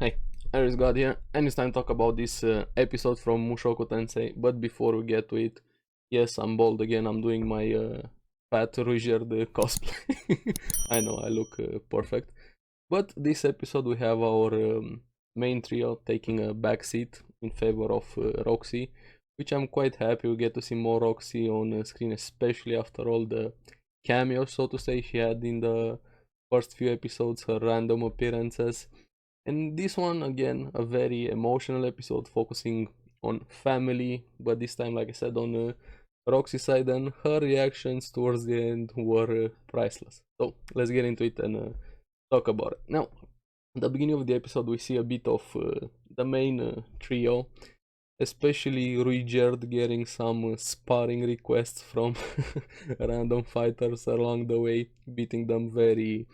Hey, ARESxGOD here, and it's time to talk about this episode from Mushoku Tensei. But before we get to it, yes, I'm bald again. I'm doing my Pat Rougerd cosplay. I know I look perfect. But this episode we have our main trio taking a backseat in favor of Roxy, which I'm quite happy we get to see more Roxy on screen, especially after all the cameos, so to say, she had in the first few episodes, her random appearances. And this one, again, a very emotional episode focusing on family, but this time, like I said, on Roxy's side, and her reactions towards the end were priceless. So let's get into it and talk about it. Now, at the beginning of the episode, we see a bit of the main trio, especially Rougerd getting some sparring requests from random fighters along the way, beating them very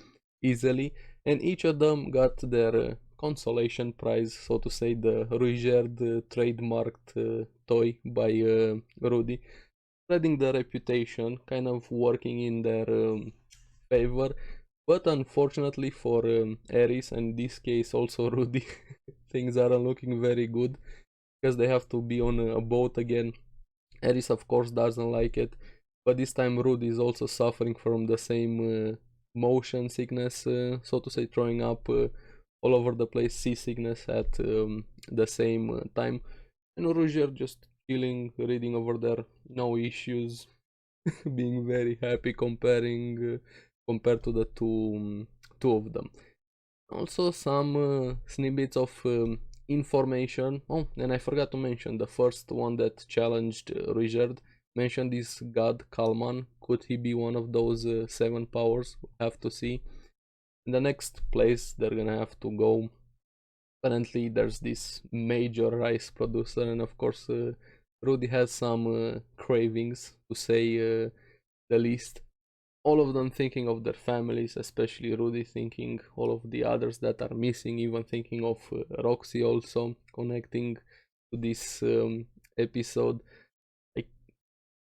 easily, and each of them got their consolation prize, so to say, the Rougerd trademarked toy by Rudy, spreading the reputation, kind of working in their favor. But unfortunately for Ares, and in this case also Rudy, things aren't looking very good because they have to be on a boat again. Ares, of course, doesn't like it, but this time Rudy is also suffering from the same motion sickness, so to say, throwing up all over the place, seasickness at the same time. And Rougerd just chilling, reading over there, no issues, being very happy compared to the two of them. Also, some snippets of information. Oh, and I forgot to mention the first one that challenged Rougerd mentioned this god Kalman. Could he be one of those seven powers? We'll have to see. In the next place they're gonna have to go, apparently there's this major rice producer, and of course Rudy has some cravings, to say the least. All of them thinking of their families, especially Rudy thinking all of the others that are missing, even thinking of Roxy also, connecting to this episode. I,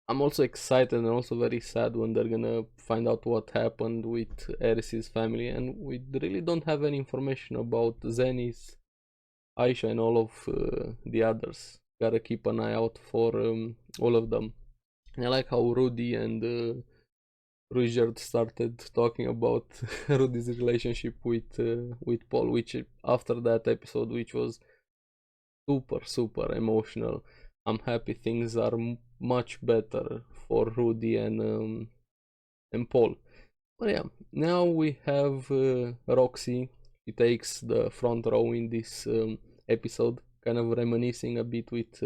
I'm also excited and also very sad when they're gonna find out what happened with Ares's family, and we really don't have any information about Zenith, Aisha, and all of the others. Gotta keep an eye out for all of them. And I like how Rudy and Rougerd started talking about Rudy's relationship with Paul, which after that episode, which was super emotional, I'm happy things are much better for Rudy and Paul. But yeah, now we have Roxy. She takes the front row in this episode, kind of reminiscing a bit with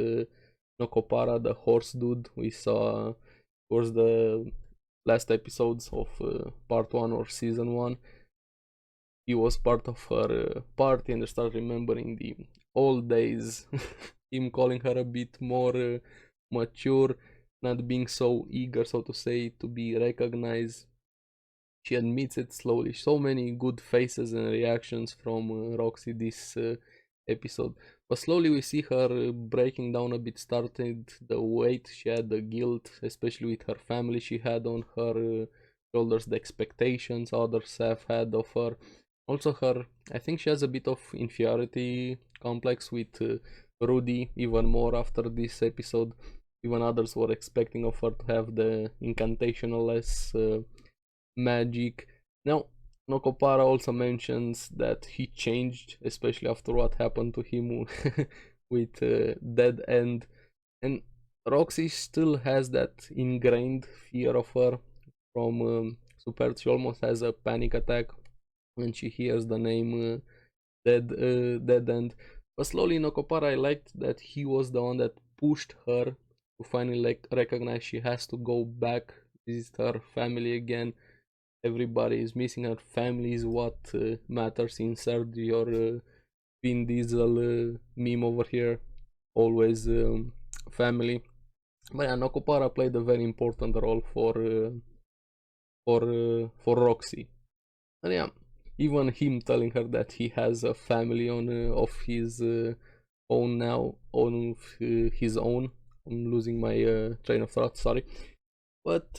Nokopara, the horse dude we saw towards the last episodes of part 1 or season 1. He was part of her party, and I start remembering the old days. Him calling her a bit more mature, not being so eager, so to say, to be recognized. She admits it slowly. So many good faces and reactions from Roxy this episode. But slowly we see her breaking down a bit, started the weight she had, the guilt, especially with her family she had on her shoulders, the expectations others have had of her. Also her, I think she has a bit of inferiority complex with Rudy, even more after this episode. Even others were expecting of her to have the incantationless magic. Now, Nokopara also mentions that he changed, especially after what happened to him with Dead End. And Roxy still has that ingrained fear of her from Super. She almost has a panic attack when she hears the name Dead End. But slowly, Nokopara, I liked that he was the one that pushed her to finally recognize she has to go back, visit her family again. Everybody is missing, her family is what matters. Insert your Vin Diesel meme over here, always family. But yeah, Nokopara played a very important role for Roxy. And yeah, even him telling her that he has a family on of his own now, on his own. I'm losing my train of thought, sorry. But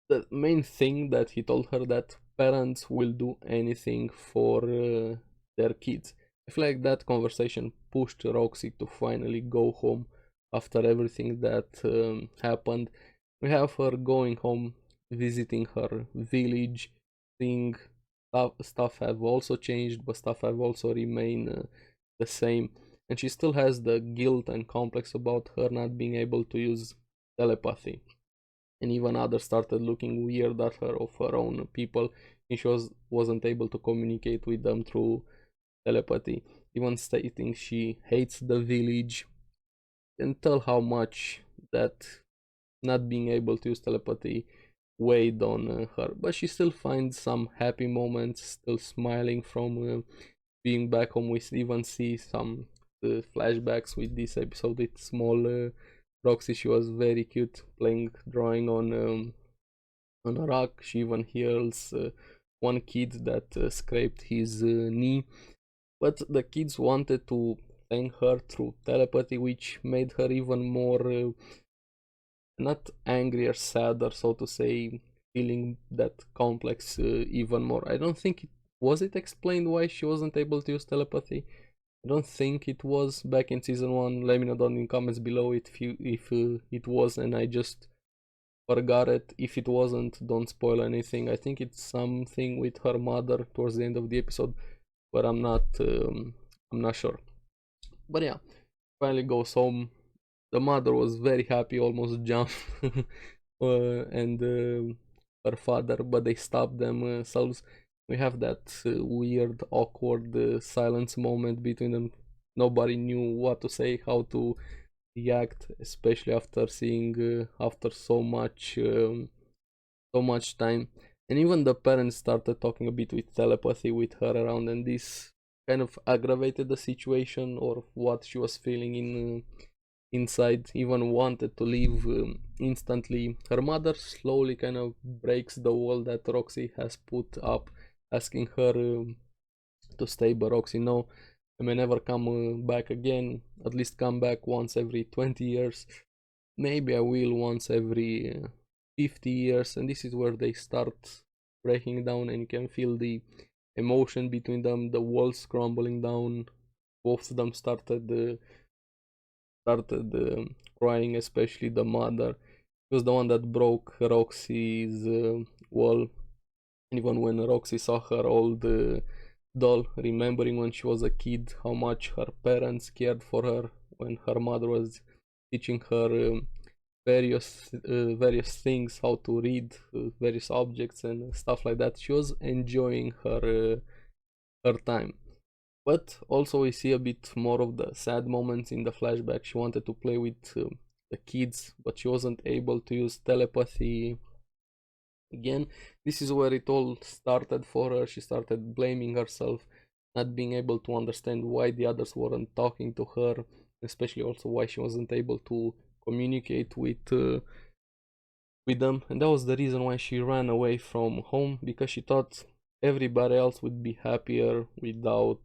the main thing that he told her, that parents will do anything for their kids. I feel like that conversation pushed Roxy to finally go home after everything that happened. We have her going home, visiting her village, seeing stuff have also changed, but stuff have also remained the same. And she still has the guilt and complex about her not being able to use telepathy. And even others started looking weird at her of her own people, and she wasn't able to communicate with them through telepathy, even stating she hates the village, and tell how much that not being able to use telepathy weighed on her. But she still finds some happy moments, still smiling from being back home. We even see some flashbacks with this episode with small Roxy. She was very cute playing, drawing on a rock. She even heals one kid that scraped his knee, but the kids wanted to thank her through telepathy, which made her even more not angry or sad, or so to say, feeling that complex even more. I don't think it explained why she wasn't able to use telepathy. I don't think it was back in season 1. Let me know down in the comments below if it was and I just forgot it. If it wasn't, don't spoil anything. I think it's something with her mother towards the end of the episode, but I'm not sure. But yeah, finally goes home. The mother was very happy, almost jumped, and her father, but they stopped themselves. We have that weird, awkward silence moment between them. Nobody knew what to say, how to react, especially after seeing after so much time. And even the parents started talking a bit with telepathy with her around, and this kind of aggravated the situation or what she was feeling inside. Even wanted to leave instantly. Her mother slowly kind of breaks the wall that Roxy has put up, asking her to stay, but Roxy, no, I may never come back again. At least come back once every 20 years. Maybe I will once every 50 years. And this is where they start breaking down, and you can feel the emotion between them, the walls crumbling down. Both of them started crying, especially the mother. She was the one that broke Roxy's wall. And even when Roxy saw her old doll, remembering when she was a kid, how much her parents cared for her when her mother was teaching her various things, how to read various objects and stuff like that. She was enjoying her time. But also we see a bit more of the sad moments in the flashback. She wanted to play with the kids, but she wasn't able to use telepathy again. This is where it all started for her. She started blaming herself, not being able to understand why the others weren't talking to her, especially also why she wasn't able to communicate with them. And that was the reason why she ran away from home, because she thought everybody else would be happier without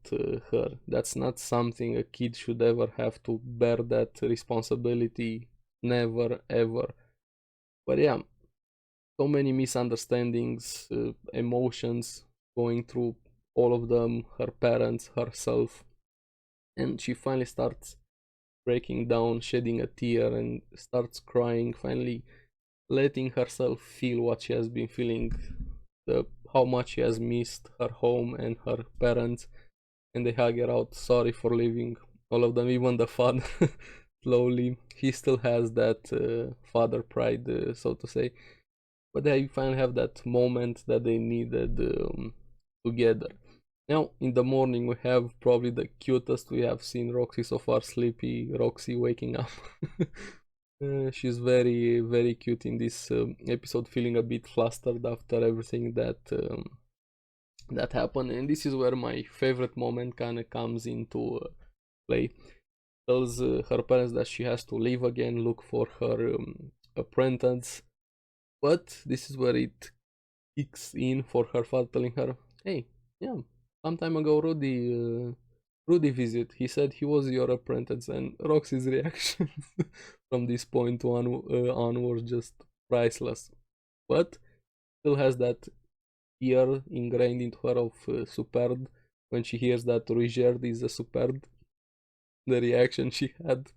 her. That's not something a kid should ever have to bear, that responsibility, never ever. But yeah, so many misunderstandings, emotions going through all of them, her parents, herself, and she finally starts breaking down, shedding a tear, and starts crying, finally letting herself feel what she has been feeling, the how much she has missed her home and her parents. And they hug her out, sorry for leaving all of them, even the father. Slowly he still has that father pride, so to say, but they finally have that moment that they needed together. Now in the morning we have probably the cutest we have seen Roxy so far, sleepy Roxy waking up. She's very cute in this episode, feeling a bit flustered after everything that happened. And this is where my favorite moment kind of comes into play. Tells her parents that she has to leave again, look for her apprentice. But this is where it kicks in for her father, telling her, hey, yeah, some time ago Rudy visit. He said he was your apprentice. And Roxy's reaction from this point onwards just priceless. But still has that fear ingrained into her of superb, when she hears that Rigerd is a superb, the reaction she had.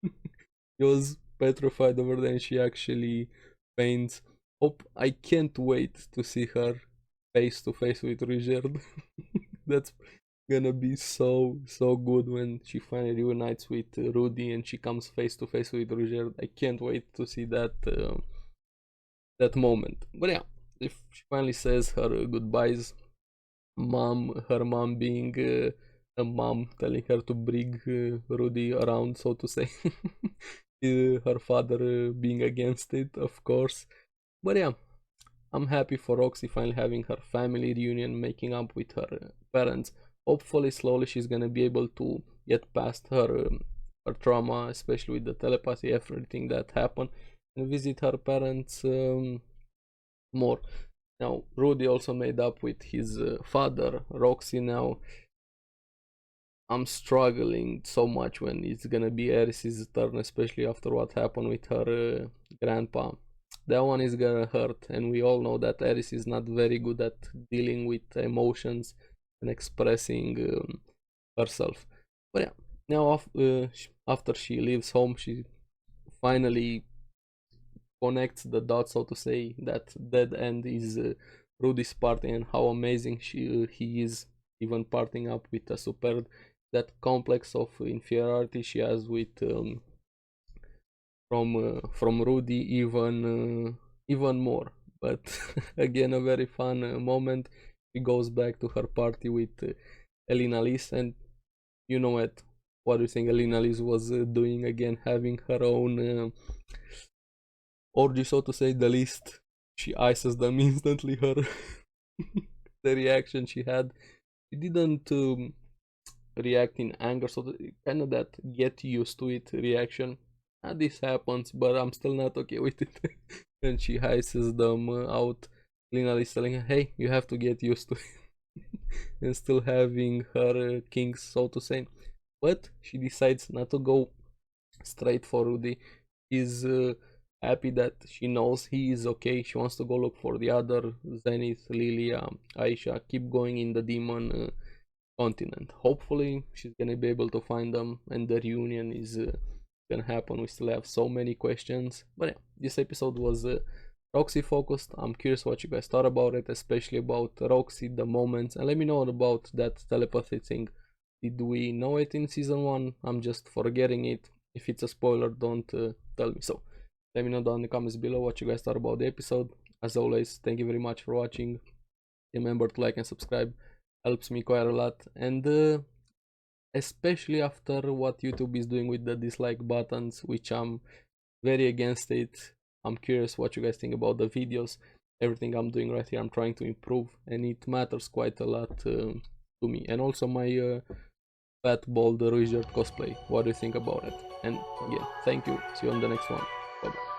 She was petrified over there and she actually faints. I can't wait to see her face to face with Rigerd. That's gonna be so good when she finally reunites with Rudy and she comes face to face with Rigerd. I can't wait to see that moment. But yeah, if she finally says her goodbyes, her mom being a mom, telling her to bring Rudy around, so to say. Her father being against it, of course. But yeah, I'm happy for Roxy finally having her family reunion, making up with her parents. Hopefully, slowly she's gonna be able to get past her trauma, especially with the telepathy, everything that happened, and visit her parents more. Now, Rudy also made up with his father, Roxy. Now, I'm struggling so much when it's gonna be Ares's turn, especially after what happened with her grandpa. That one is gonna hurt, and we all know that Ares is not very good at dealing with emotions and expressing herself. But yeah, now after she leaves home, she finally connects the dots, so to say, that dead end is Rudy's party and how amazing he is, even parting up with a superb. That complex of inferiority she has with from Rudy, even more. But again, a very fun moment. She goes back to her party with Elena Liz, and you know what do you think Elena Liz was doing again, having her own orgy, so to say, the least. She ices them instantly. Her the reaction she had, she didn't react in anger, so kind of that get used to it reaction. This happens, but I'm still not okay with it. And she hisses them out. Lina is telling her, hey, you have to get used to it. And still having her kings, so to say. But she decides not to go straight for Rudy. She's happy that she knows he is okay. She wants to go look for the other Zenith, Lilia, Aisha, keep going in the demon continent. Hopefully, she's gonna be able to find them, and the reunion is gonna happen. We still have so many questions, but yeah, this episode was Roxy focused. I'm curious what you guys thought about it, especially about Roxy, the moments, and let me know about that telepathy thing. Did we know it in season 1? I'm just forgetting it. If it's a spoiler, don't tell me. So let me know down in the comments below what you guys thought about the episode. As always, thank you very much for watching. Remember to like and subscribe, helps me quite a lot, and especially after what YouTube is doing with the dislike buttons, which I'm very against it. I'm curious what you guys think about the videos. Everything I'm doing right here, I'm trying to improve, and it matters quite a lot to me. And also my fat bald Ruijerd cosplay. What do you think about it? And again, thank you. See you on the next one. Bye bye.